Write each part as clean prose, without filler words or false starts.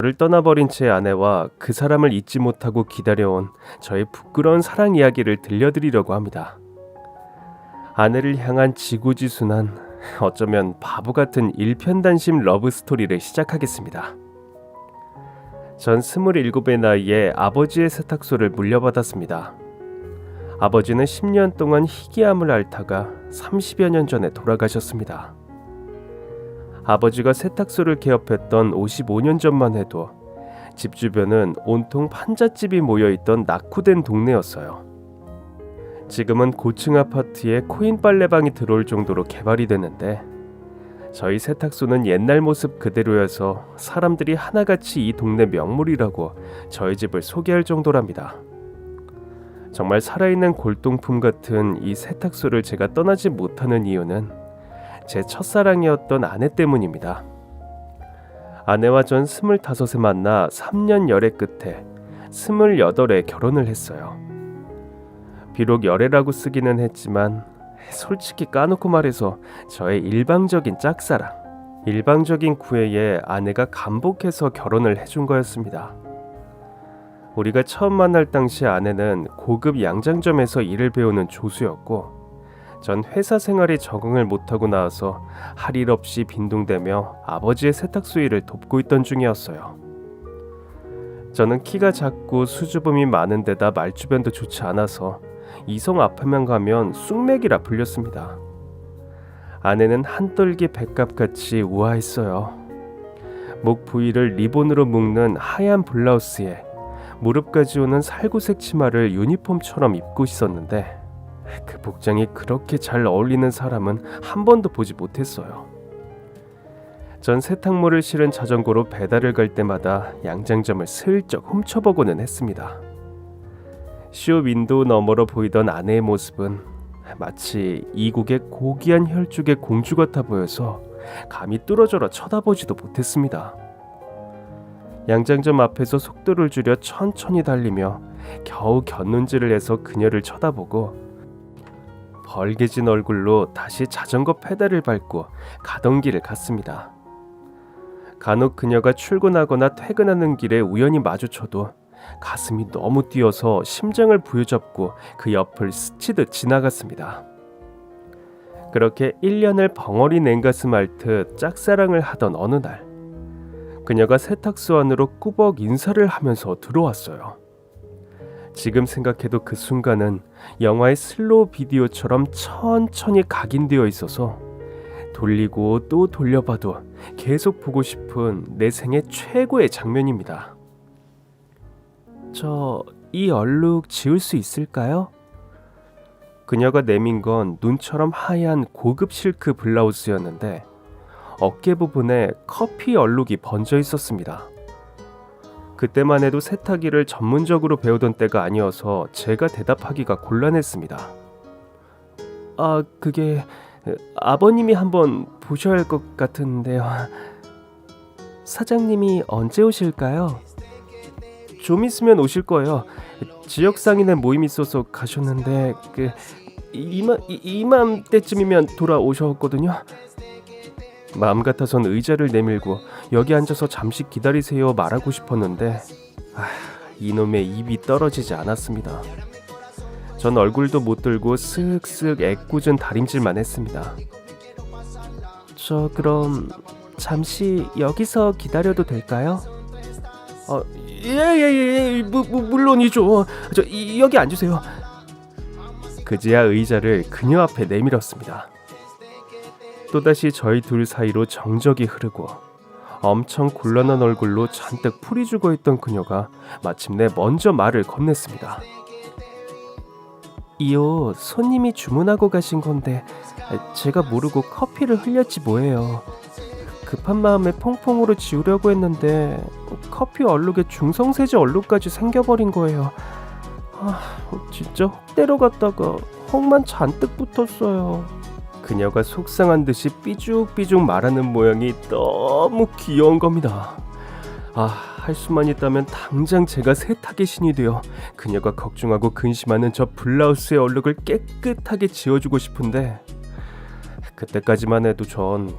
저를 떠나버린 제 아내와 그 사람을 잊지 못하고 기다려온 저의 부끄러운 사랑 이야기를 들려드리려고 합니다. 아내를 향한 지고지순한 어쩌면 바보 같은 일편단심 러브 스토리를 시작하겠습니다. 전 27의 나이에 아버지의 세탁소를 물려받았습니다. 아버지는 10년 동안 희귀암을 앓다가 30여 년 전에 돌아가셨습니다. 아버지가 세탁소를 개업했던 55년 전만 해도 집 주변은 온통 판잣집이 모여있던 낙후된 동네였어요. 지금은 고층 아파트에 코인 빨래방이 들어올 정도로 개발이 됐는데 저희 세탁소는 옛날 모습 그대로여서 사람들이 하나같이 이 동네 명물이라고 저희 집을 소개할 정도랍니다. 정말 살아있는 골동품 같은 이 세탁소를 제가 떠나지 못하는 이유는 제 첫사랑이었던 아내 때문입니다. 아내와 전 25에 만나 3년 열애 끝에 28에 결혼을 했어요. 비록 열애라고 쓰기는 했지만 솔직히 까놓고 말해서 저의 일방적인 짝사랑, 일방적인 구애에 아내가 감복해서 결혼을 해준 거였습니다. 우리가 처음 만날 당시 아내는 고급 양장점에서 일을 배우는 조수였고 전 회사 생활에 적응을 못하고 나와서 할 일 없이 빈둥대며 아버지의 세탁소 일을 돕고 있던 중이었어요. 저는 키가 작고 수줍음이 많은 데다 말주변도 좋지 않아서 이성 앞에만 가면 쑥맥이라 불렸습니다. 아내는 한떨기 백갑같이 우아했어요. 목 부위를 리본으로 묶는 하얀 블라우스에 무릎까지 오는 살구색 치마를 유니폼처럼 입고 있었는데 그 복장이 그렇게 잘 어울리는 사람은 한 번도 보지 못했어요. 전 세탁물을 실은 자전거로 배달을 갈 때마다 양장점을 슬쩍 훔쳐보고는 했습니다. 쇼 윈도우 너머로 보이던 아내의 모습은 마치 이국의 고귀한 혈족의 공주 같아 보여서 감히 뚫어져라 쳐다보지도 못했습니다. 양장점 앞에서 속도를 줄여 천천히 달리며 겨우 곁눈질을 해서 그녀를 쳐다보고 벌개진 얼굴로 다시 자전거 페달을 밟고 가던 길을 갔습니다. 간혹 그녀가 출근하거나 퇴근하는 길에 우연히 마주쳐도 가슴이 너무 뛰어서 심장을 부여잡고 그 옆을 스치듯 지나갔습니다. 그렇게 1년을 벙어리 냉가슴 앓듯 짝사랑을 하던 어느 날 그녀가 세탁소 안으로 꾸벅 인사를 하면서 들어왔어요. 지금 생각해도 그 순간은 영화의 슬로우 비디오처럼 천천히 각인되어 있어서 돌리고 또 돌려봐도 계속 보고 싶은 내 생애 최고의 장면입니다. 이 얼룩 지울 수 있을까요? 그녀가 내민 건 눈처럼 하얀 고급 실크 블라우스였는데 어깨 부분에 커피 얼룩이 번져 있었습니다. 그때만 해도 세탁기를 전문적으로 배우던 때가 아니어서 제가 대답하기가 곤란했습니다. 그게 아버님이 한번 보셔야 할 것 같은데요. 사장님이 언제 오실까요? 좀 있으면 오실 거예요. 지역 상인회 모임이 있어서 가셨는데 이맘때쯤이면 돌아오셨거든요. 마음 같아선 의자를 내밀고 여기 앉아서 잠시 기다리세요 말하고 싶었는데 이놈의 입이 떨어지지 않았습니다. 전 얼굴도 못 들고 쓱쓱 애꿎은 다림질만 했습니다. 그럼 잠시 여기서 기다려도 될까요? 예, 물론이죠. 여기 앉으세요. 그제야 의자를 그녀 앞에 내밀었습니다. 또다시 저희 둘 사이로 정적이 흐르고 엄청 곤란한 얼굴로 잔뜩 풀이 죽어있던 그녀가 마침내 먼저 말을 건넸습니다. 이 옷 손님이 주문하고 가신 건데 제가 모르고 커피를 흘렸지 뭐예요. 급한 마음에 퐁퐁으로 지우려고 했는데 커피 얼룩에 중성세제 얼룩까지 생겨버린 거예요. 진짜 혹대러 갔다가 혹만 잔뜩 붙었어요. 그녀가 속상한 듯이 삐죽삐죽 말하는 모양이 너무 귀여운 겁니다. 할 수만 있다면 당장 제가 세탁의 신이 되어 그녀가 걱정하고 근심하는 저 블라우스의 얼룩을 깨끗하게 지워주고 싶은데 그때까지만 해도 전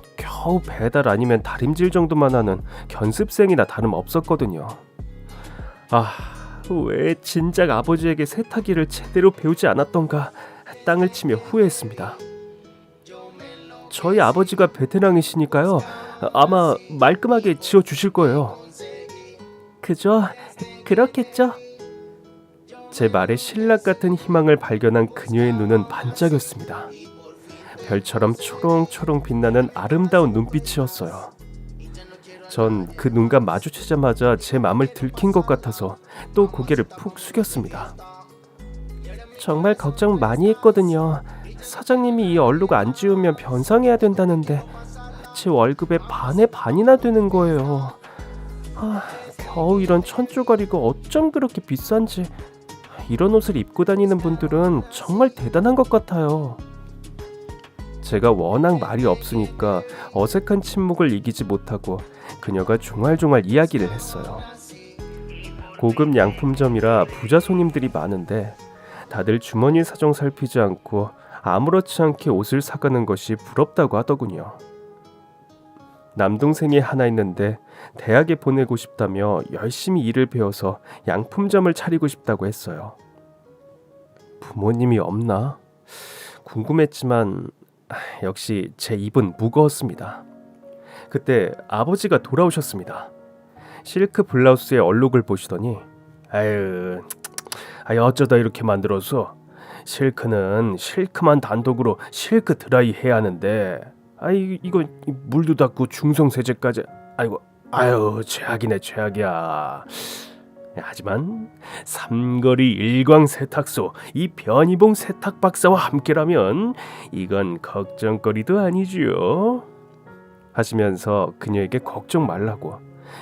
배달 아니면 다림질 정도만 하는 견습생이나 다름없었거든요. 왜 진작 아버지에게 세탁기를 제대로 배우지 않았던가 땅을 치며 후회했습니다. 저희 아버지가 베테랑이시니까요. 아마 말끔하게 지어주실 거예요. 그죠? 그렇겠죠? 제 말에 신락 같은 희망을 발견한 그녀의 눈은 반짝였습니다. 별처럼 초롱초롱 빛나는 아름다운 눈빛이었어요. 전 그 눈과 마주치자마자 제 맘을 들킨 것 같아서 또 고개를 푹 숙였습니다. 정말 걱정 많이 했거든요. 사장님이 이 얼룩 안 지우면 변상해야 된다는데 제 월급의 반의 반이나 되는 거예요. 겨우 이런 천조가리가 어쩜 그렇게 비싼지. 이런 옷을 입고 다니는 분들은 정말 대단한 것 같아요. 제가 워낙 말이 없으니까 어색한 침묵을 이기지 못하고 그녀가 종알종알 이야기를 했어요. 고급 양품점이라 부자 손님들이 많은데 다들 주머니 사정 살피지 않고 아무렇지 않게 옷을 사가는 것이 부럽다고 하더군요. 남동생이 하나 있는데 대학에 보내고 싶다며 열심히 일을 배워서 양품점을 차리고 싶다고 했어요. 부모님이 없나? 궁금했지만 역시 제 입은 무거웠습니다. 그때 아버지가 돌아오셨습니다. 실크 블라우스의 얼룩을 보시더니 어쩌다 이렇게 만들어서 실크는 실크만 단독으로 실크 드라이 해야 하는데 이거 물도 닦고 중성세제까지 최악이네 최악이야. 하지만 삼거리 일광 세탁소 이 변희봉 세탁 박사와 함께라면 이건 걱정거리도 아니지요 하시면서 그녀에게 걱정 말라고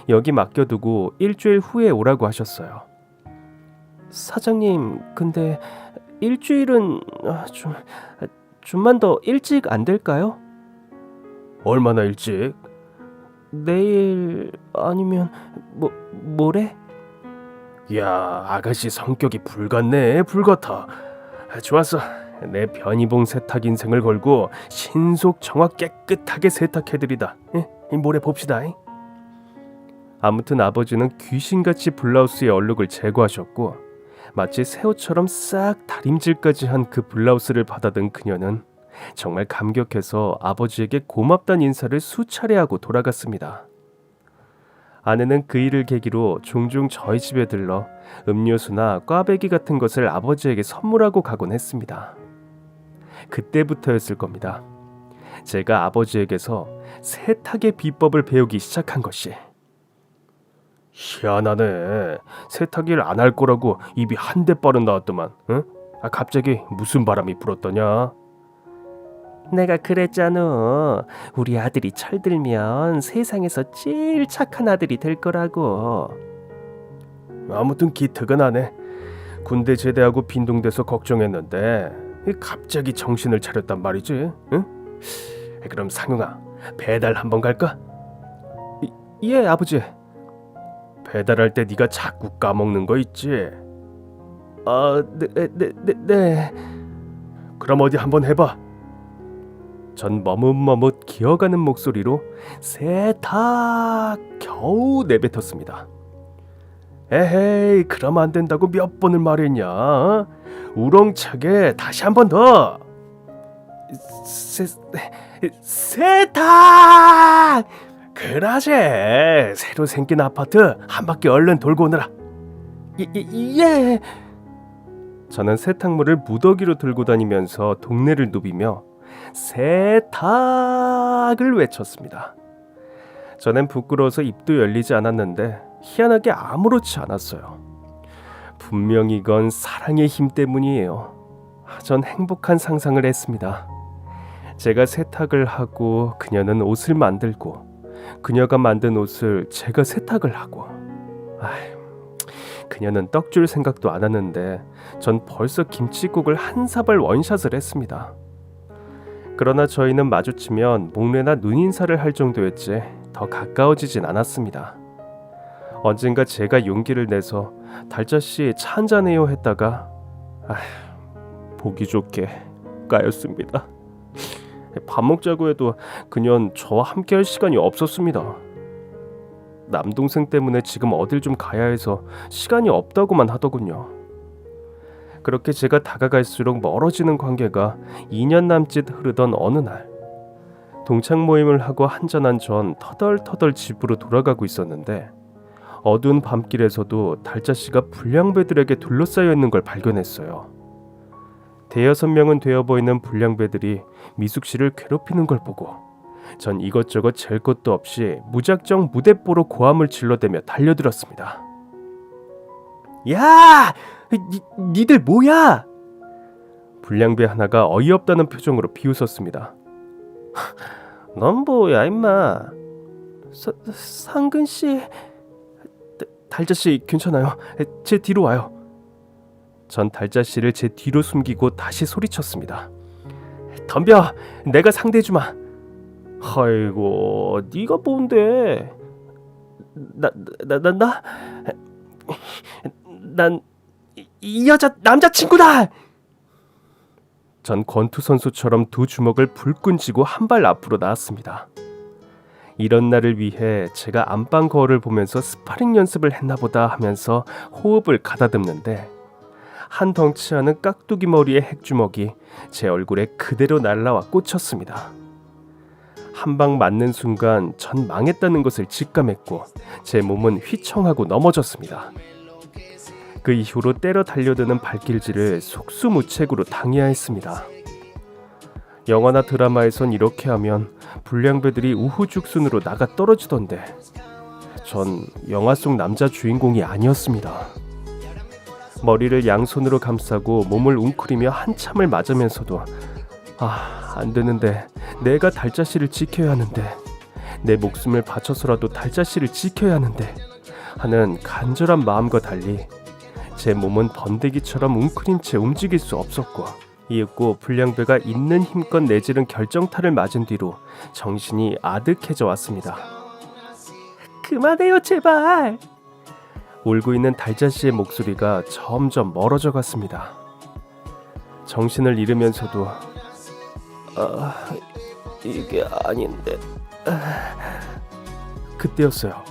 여기 맡겨두고 일주일 후에 오라고 하셨어요. 사장님, 근데 일주일은 좀만 더 일찍 안 될까요? 얼마나 일찍? 내일 아니면 모레? 야, 아가씨 성격이 불같네, 불같아. 좋았어. 내 변희봉 세탁 인생을 걸고 신속 정확 깨끗하게 세탁해드리다. 모레 봅시다. 아무튼 아버지는 귀신같이 블라우스의 얼룩을 제거하셨고 마치 새 옷처럼 싹 다림질까지 한 그 블라우스를 받아든 그녀는 정말 감격해서 아버지에게 고맙다는 인사를 수차례 하고 돌아갔습니다. 아내는 그 일을 계기로 종종 저희 집에 들러 음료수나 꽈배기 같은 것을 아버지에게 선물하고 가곤 했습니다. 그때부터였을 겁니다. 제가 아버지에게서 세탁의 비법을 배우기 시작한 것이. 희한하네. 세탁일 안 할 거라고 입이 한 대 빠른 나왔더만. 응? 갑자기 무슨 바람이 불었더냐? 내가 그랬잖아. 우리 아들이 철들면 세상에서 제일 착한 아들이 될 거라고. 아무튼 기특은 하네. 군대 제대하고 빈둥대서 걱정했는데 갑자기 정신을 차렸단 말이지. 응? 그럼 상용아, 배달 한번 갈까? 예, 아버지. 배달할 때 네가 자꾸 까먹는 거 있지? 네. 그럼 어디 한번 해봐. 전 머뭇머뭇 기어가는 목소리로 세탁 겨우 내뱉었습니다. 에헤이, 그럼 안 된다고 몇 번을 말했냐? 우렁차게 다시 한 번 더. 세탁! 그러지. 새로 생긴 아파트 한 바퀴 얼른 돌고 오너라. 예. 저는 세탁물을 무더기로 들고 다니면서 동네를 누비며 세탁을 외쳤습니다. 저는 부끄러워서 입도 열리지 않았는데 희한하게 아무렇지 않았어요. 분명 이건 사랑의 힘 때문이에요. 전 행복한 상상을 했습니다. 제가 세탁을 하고 그녀는 옷을 만들고 그녀가 만든 옷을 제가 세탁을 하고. 그녀는 떡 줄 생각도 안 하는데 전 벌써 김치국을 한 사발 원샷을 했습니다. 그러나 저희는 마주치면 목례나 눈인사를 할 정도였지 더 가까워지진 않았습니다. 언젠가 제가 용기를 내서 달짜씨 차 한잔해요 했다가 보기 좋게 까였습니다. 밥 먹자고 해도 그년 저와 함께할 시간이 없었습니다. 남동생 때문에 지금 어딜 좀 가야 해서 시간이 없다고만 하더군요. 그렇게 제가 다가갈수록 멀어지는 관계가 2년 남짓 흐르던 어느 날, 동창 모임을 하고 한잔한 전 터덜터덜 집으로 돌아가고 있었는데 어두운 밤길에서도 달짜씨가 불량배들에게 둘러싸여 있는 걸 발견했어요. 대여섯 명은 되어 보이는 불량배들이 미숙씨를 괴롭히는 걸 보고 전 이것저것 잴 것도 없이 무작정 무대뽀로 고함을 질러대며 달려들었습니다. 야! 니들 뭐야? 불량배 하나가 어이없다는 표정으로 비웃었습니다. 넌 뭐야 임마? 상근씨... 달짜씨 괜찮아요. 제 뒤로 와요. 전 달짜씨를 제 뒤로 숨기고 다시 소리쳤습니다. 덤벼! 내가 상대해주마. 아이고 네가 뭔데? 난 이 여자 남자친구다! 전 권투 선수처럼 두 주먹을 불끈 쥐고 한 발 앞으로 나왔습니다. 이런 날을 위해 제가 안방 거울을 보면서 스파링 연습을 했나보다 하면서 호흡을 가다듬는데 한 덩치 하는 깍두기 머리의 핵주먹이 제 얼굴에 그대로 날라와 꽂혔습니다. 한 방 맞는 순간 전 망했다는 것을 직감했고 제 몸은 휘청하고 넘어졌습니다. 그 이후로 때려 달려드는 발길질을 속수무책으로 당해야 했습니다. 영화나 드라마에선 이렇게 하면 불량배들이 우후죽순으로 나가 떨어지던데 전 영화 속 남자 주인공이 아니었습니다. 머리를 양손으로 감싸고 몸을 웅크리며 한참을 맞으면서도 안 되는데 내가 달짜씨를 지켜야 하는데 내 목숨을 바쳐서라도 달짜씨를 지켜야 하는데 하는 간절한 마음과 달리 제 몸은 번데기처럼 웅크린 채 움직일 수 없었고 이윽고 불량배가 있는 힘껏 내지른 결정타를 맞은 뒤로 정신이 아득해져 왔습니다. 그만해요 제발! 울고 있는 달짜씨의 목소리가 점점 멀어져 갔습니다. 정신을 잃으면서도 이게 아닌데... 그때였어요.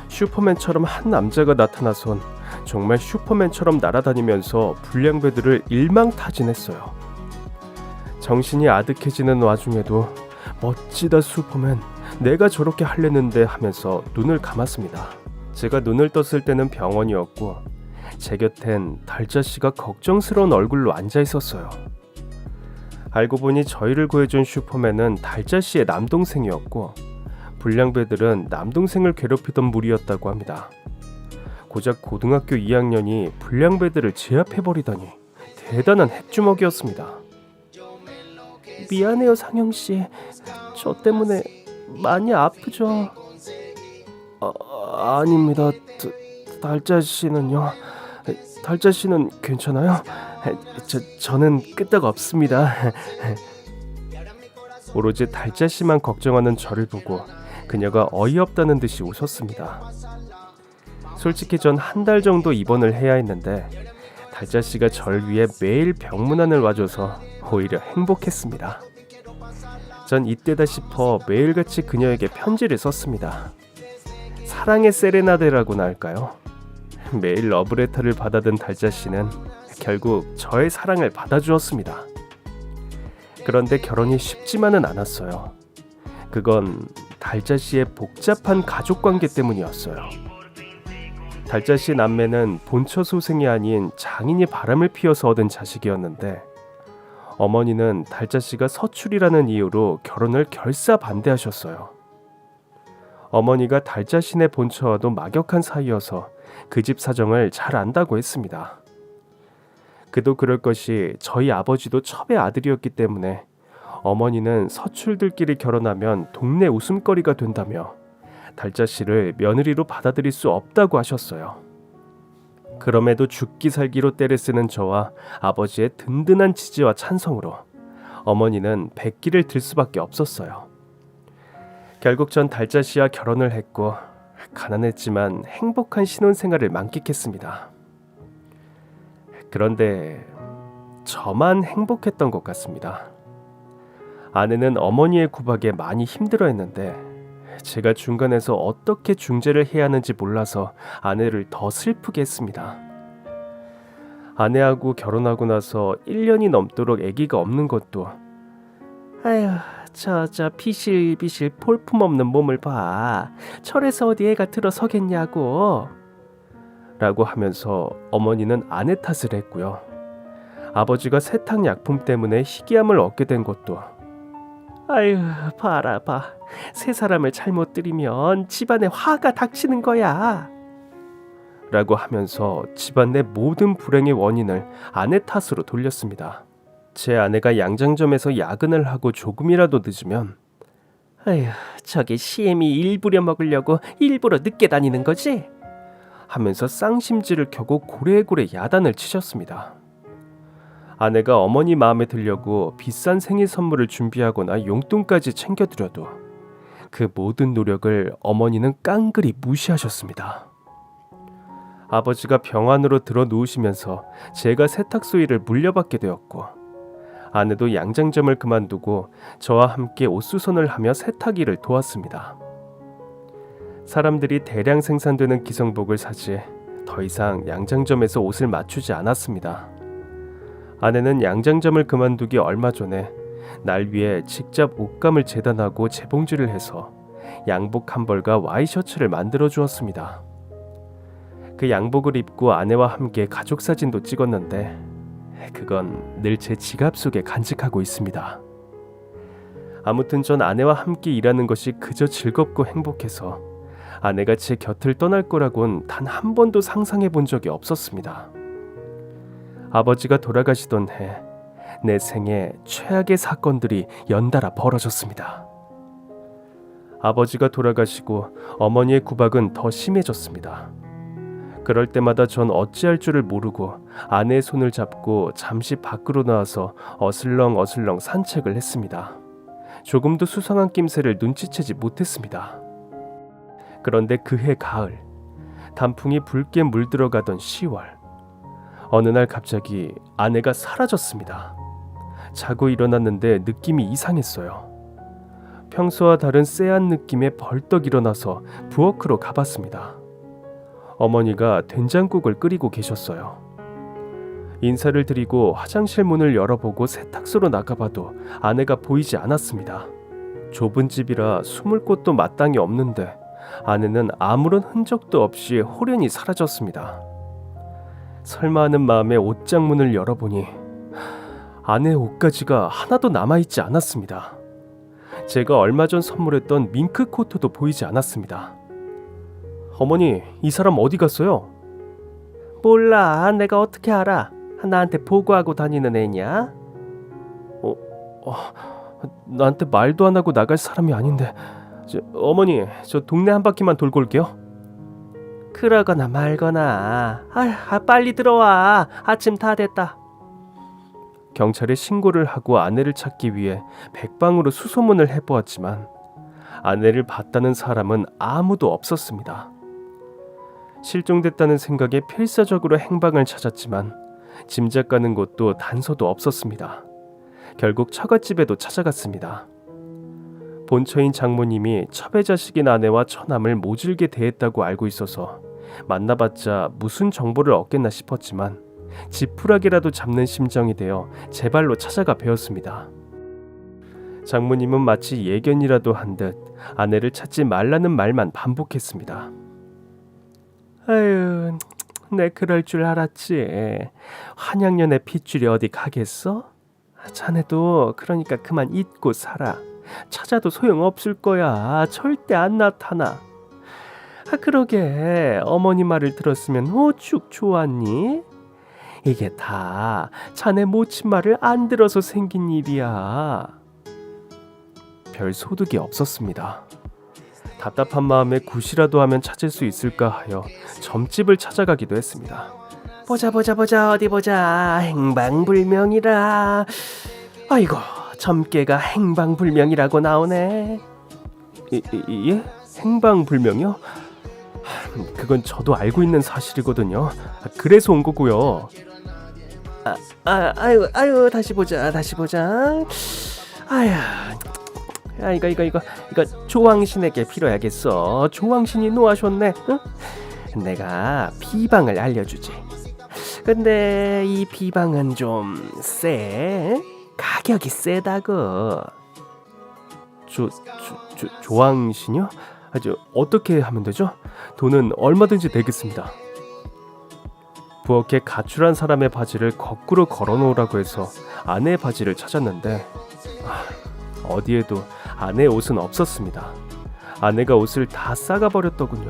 슈퍼맨처럼 한 남자가 나타나선 정말 슈퍼맨처럼 날아다니면서 불량배들을 일망타진했어요. 정신이 아득해지는 와중에도 멋지다 슈퍼맨, 내가 저렇게 하려는데 하면서 눈을 감았습니다. 제가 눈을 떴을 때는 병원이었고 제 곁엔 달짜씨가 걱정스러운 얼굴로 앉아 있었어요. 알고 보니 저희를 구해준 슈퍼맨은 달짜씨의 남동생이었고 불량배들은 남동생을 괴롭히던 무리였다고 합니다. 고작 고등학교 2학년이 불량배들을 제압해버리다니 대단한 핵주먹이었습니다. 미안해요 상영씨, 저 때문에 많이 아프죠? 아닙니다. 달짜씨는요? 달짜씨는 괜찮아요? 저는 끄떡 없습니다. 오로지 달짜씨만 걱정하는 저를 보고 그녀가 어이없다는 듯이 웃었습니다. 솔직히 전 한 달 정도 입원을 해야 했는데 달짜씨가 절 위해 매일 병문안을 와줘서 오히려 행복했습니다. 전 이때다 싶어 매일같이 그녀에게 편지를 썼습니다. 사랑의 세레나데라고나 할까요? 매일 러브레터를 받아든 달짜씨는 결국 저의 사랑을 받아주었습니다. 그런데 결혼이 쉽지만은 않았어요. 그건 달짜씨의 복잡한 가족관계 때문이었어요. 달짜씨 남매는 본처 소생이 아닌 장인이 바람을 피워서 얻은 자식이었는데 어머니는 달짜씨가 서출이라는 이유로 결혼을 결사 반대하셨어요. 어머니가 달짜씨네 본처와도 막역한 사이여서 그 집 사정을 잘 안다고 했습니다. 그도 그럴 것이 저희 아버지도 첩의 아들이었기 때문에 어머니는 서출들끼리 결혼하면 동네 웃음거리가 된다며 달짜씨를 며느리로 받아들일 수 없다고 하셨어요. 그럼에도 죽기 살기로 때를 쓰는 저와 아버지의 든든한 지지와 찬성으로 어머니는 백기를 들 수밖에 없었어요. 결국 전 달짜씨와 결혼을 했고 가난했지만 행복한 신혼생활을 만끽했습니다. 그런데 저만 행복했던 것 같습니다. 아내는 어머니의 구박에 많이 힘들어했는데 제가 중간에서 어떻게 중재를 해야 하는지 몰라서 아내를 더 슬프게 했습니다. 아내하고 결혼하고 나서 1년이 넘도록 아기가 없는 것도 아휴 저 피실비실 볼품없는 몸을 봐. 철에서 어디 애가 들어서겠냐고 라고 하면서 어머니는 아내 탓을 했고요. 아버지가 세탁약품 때문에 희귀암을 얻게 된 것도 아유 봐라 봐. 세 사람을 잘못 들이면 집안에 화가 닥치는 거야 라고 하면서 집안 내 모든 불행의 원인을 아내 탓으로 돌렸습니다. 제 아내가 양장점에서 야근을 하고 조금이라도 늦으면 아휴 저게 시엠이 일 부려 먹으려고 일부러 늦게 다니는 거지? 하면서 쌍심지를 켜고 고래고래 야단을 치셨습니다. 아내가 어머니 마음에 들려고 비싼 생일 선물을 준비하거나 용돈까지 챙겨드려도 그 모든 노력을 어머니는 깡그리 무시하셨습니다. 아버지가 병원으로 들어 누우시면서 제가 세탁소 일을 물려받게 되었고 아내도 양장점을 그만두고 저와 함께 옷수선을 하며 세탁 일을 도왔습니다. 사람들이 대량 생산되는 기성복을 사지 더 이상 양장점에서 옷을 맞추지 않았습니다. 아내는 양장점을 그만두기 얼마 전에 날 위해 직접 옷감을 재단하고 재봉질을 해서 양복 한 벌과 와이셔츠를 만들어 주었습니다. 그 양복을 입고 아내와 함께 가족 사진도 찍었는데 그건 늘 제 지갑 속에 간직하고 있습니다. 아무튼 전 아내와 함께 일하는 것이 그저 즐겁고 행복해서 아내가 제 곁을 떠날 거라곤 단 한 번도 상상해 본 적이 없었습니다. 아버지가 돌아가시던 해 내 생에 최악의 사건들이 연달아 벌어졌습니다. 아버지가 돌아가시고 어머니의 구박은 더 심해졌습니다. 그럴 때마다 전 어찌할 줄을 모르고 아내의 손을 잡고 잠시 밖으로 나와서 어슬렁어슬렁 산책을 했습니다. 조금도 수상한 낌새를 눈치채지 못했습니다. 그런데 그해 가을, 단풍이 붉게 물들어가던 10월, 어느 날 갑자기 아내가 사라졌습니다. 자고 일어났는데 느낌이 이상했어요. 평소와 다른 쎄한 느낌에 벌떡 일어나서 부엌으로 가봤습니다. 어머니가 된장국을 끓이고 계셨어요. 인사를 드리고 화장실 문을 열어보고 세탁소로 나가봐도 아내가 보이지 않았습니다. 좁은 집이라 숨을 곳도 마땅히 없는데 아내는 아무런 흔적도 없이 홀연히 사라졌습니다. 설마 하는 마음에 옷장 문을 열어보니 아내의 옷가지가 하나도 남아있지 않았습니다. 제가 얼마 전 선물했던 밍크 코트도 보이지 않았습니다. 어머니, 이 사람 어디 갔어요? 몰라, 내가 어떻게 알아? 나한테 보고하고 다니는 애냐? 나한테 말도 안 하고 나갈 사람이 아닌데. 어머니, 저 동네 한 바퀴만 돌고 올게요. 그러거나 말거나. 빨리 들어와. 아침 다 됐다. 경찰에 신고를 하고 아내를 찾기 위해 백방으로 수소문을 해보았지만 아내를 봤다는 사람은 아무도 없었습니다. 실종됐다는 생각에 필사적으로 행방을 찾았지만 짐작 가는 곳도 단서도 없었습니다. 결국 처갓집에도 찾아갔습니다. 본처인 장모님이 첩의 자식인 아내와 처남을 모질게 대했다고 알고 있어서 만나봤자 무슨 정보를 얻겠나 싶었지만 지푸라기라도 잡는 심정이 되어 제 발로 찾아가 배웠습니다. 장모님은 마치 예견이라도 한 듯 아내를 찾지 말라는 말만 반복했습니다. 아유, 내 그럴 줄 알았지. 한양년의 핏줄이 어디 가겠어? 자네도 그러니까 그만 잊고 살아. 찾아도 소용없을 거야. 절대 안 나타나. 그러게 어머니 말을 들었으면 오죽 좋았니? 이게 다 자네 모친 말을 안 들어서 생긴 일이야. 별 소득이 없었습니다. 답답한 마음에 굿이라도 하면 찾을 수 있을까 하여 점집을 찾아가기도 했습니다. 보자 어디 보자. 행방불명이라. 아이고, 점괘가 행방불명이라고 나오네. 예? 행방불명이요? 그건 저도 알고 있는 사실이거든요. 그래서 온 거고요. 아유, 다시 보자. 아휴, 야 이거 조왕신에게 빌어야겠어. 조왕신이 놓아줬네. 응? 내가 비방을 알려주지. 근데 이 비방은 좀 세. 가격이 세다고. 조왕신이요? 어떻게 하면 되죠? 돈은 얼마든지 내겠습니다. 부엌에 가출한 사람의 바지를 거꾸로 걸어놓으라고 해서 아내의 바지를 찾았는데 어디에도 아내의 옷은 없었습니다. 아내가 옷을 다 싸가버렸더군요.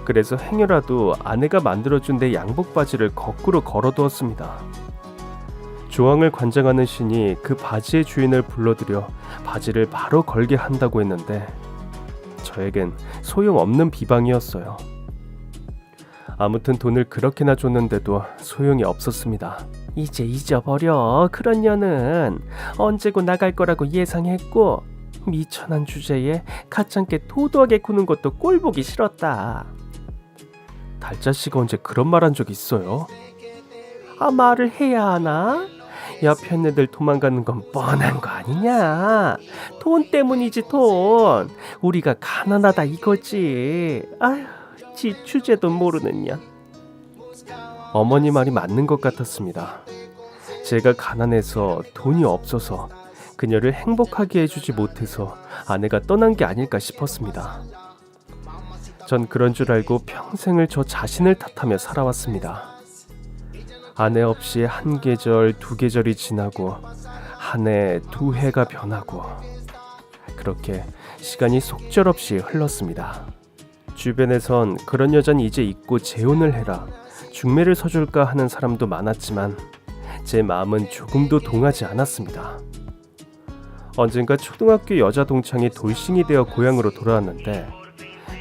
그래서 행여라도 아내가 만들어준 내 양복 바지를 거꾸로 걸어두었습니다. 조왕을 관장하는 신이 그 바지의 주인을 불러들여 바지를 바로 걸게 한다고 했는데 저에겐 소용없는 비방이었어요. 아무튼 돈을 그렇게나 줬는데도 소용이 없었습니다. 이제 잊어버려. 그런 년은 언제고 나갈 거라고 예상했고 미천한 주제에 가짜게 도도하게 구는 것도 꼴보기 싫었다. 달짜씨가 언제 그런 말 한 적 있어요? 말을 해야 하나? 옆에 애들 도망가는 건 뻔한 거 아니냐? 돈 때문이지 돈. 우리가 가난하다 이거지. 아휴, 지 주제도 모르는 년. 어머니 말이 맞는 것 같았습니다. 제가 가난해서 돈이 없어서 그녀를 행복하게 해주지 못해서 아내가 떠난 게 아닐까 싶었습니다. 전 그런 줄 알고 평생을 저 자신을 탓하며 살아왔습니다. 아내 없이 한 계절, 두 계절이 지나고 한 해, 두 해가 변하고 그렇게 시간이 속절없이 흘렀습니다. 주변에선 그런 여잔 이제 잊고 재혼을 해라, 중매를 서줄까 하는 사람도 많았지만 제 마음은 조금도 동하지 않았습니다. 언젠가 초등학교 여자 동창이 돌싱이 되어 고향으로 돌아왔는데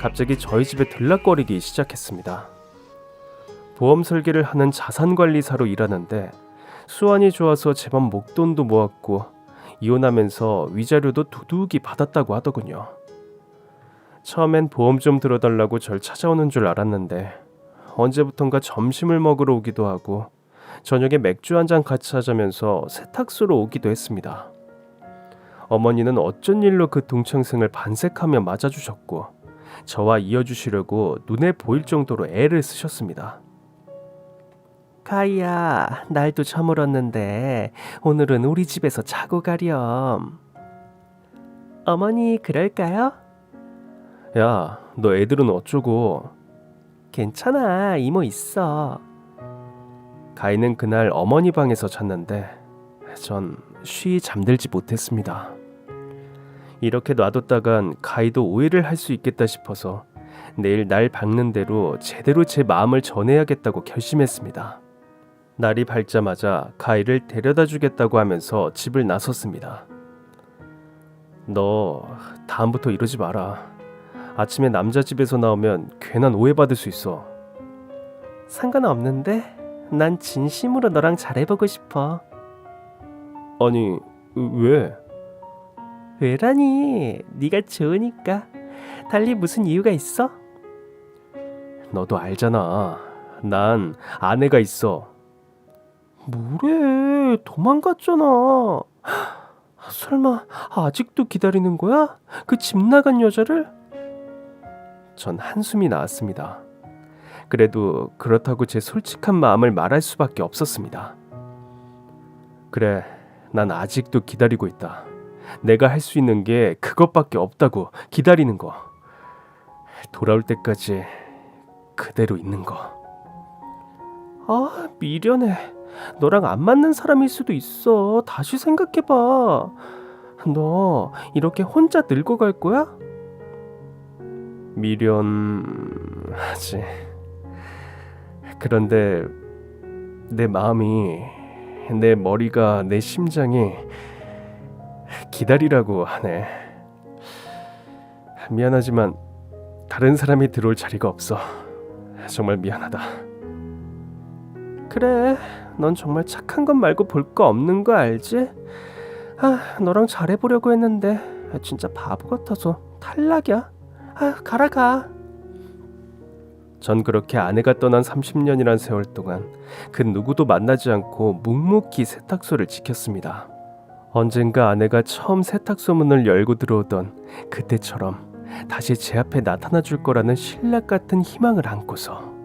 갑자기 저희 집에 들락거리기 시작했습니다. 보험 설계를 하는 자산관리사로 일하는데 수완이 좋아서 제법 목돈도 모았고 이혼하면서 위자료도 두둑이 받았다고 하더군요. 처음엔 보험 좀 들어달라고 절 찾아오는 줄 알았는데 언제부턴가 점심을 먹으러 오기도 하고 저녁에 맥주 한잔 같이 하자면서 세탁소로 오기도 했습니다. 어머니는 어쩐 일로 그 동창생을 반색하며 맞아주셨고 저와 이어주시려고 눈에 보일 정도로 애를 쓰셨습니다. 가희야, 날도 저물었는데 오늘은 우리 집에서 자고 가렴. 어머니 그럴까요? 야, 너 애들은 어쩌고? 괜찮아, 이모 있어. 가희는 그날 어머니 방에서 잤는데 전 쉬이 잠들지 못했습니다. 이렇게 놔뒀다간 가희도 오해를 할 수 있겠다 싶어서 내일 날 밝는 대로 제대로 제 마음을 전해야겠다고 결심했습니다. 날이 밝자마자 가희를 데려다 주겠다고 하면서 집을 나섰습니다. 너 다음부터 이러지 마라. 아침에 남자 집에서 나오면 괜한 오해받을 수 있어. 상관없는데 난 진심으로 너랑 잘해보고 싶어. 아니, 왜? 왜라니? 네가 좋으니까. 달리 무슨 이유가 있어? 너도 알잖아. 난 아내가 있어. 뭐래? 도망갔잖아. 설마 아직도 기다리는 거야? 그 집 나간 여자를? 전 한숨이 나왔습니다. 그래도 그렇다고 제 솔직한 마음을 말할 수밖에 없었습니다. 그래, 난 아직도 기다리고 있다. 내가 할 수 있는 게 그것밖에 없다고, 기다리는 거. 돌아올 때까지 그대로 있는 거. 미련해. 너랑 안 맞는 사람일 수도 있어. 다시 생각해봐. 너 이렇게 혼자 늙어갈 거야? 미련하지. 그런데 내 마음이, 내 머리가, 내 심장이 기다리라고 하네. 미안하지만 다른 사람이 들어올 자리가 없어. 정말 미안하다. 그래, 넌 정말 착한 것 말고 볼 거 없는 거 알지? 너랑 잘해보려고 했는데 진짜 바보 같아서 탈락이야. 가라 가. 전 그렇게 아내가 떠난 30년이란 세월 동안 그 누구도 만나지 않고 묵묵히 세탁소를 지켰습니다. 언젠가 아내가 처음 세탁소 문을 열고 들어오던 그때처럼 다시 제 앞에 나타나 줄 거라는 신락 같은 희망을 안고서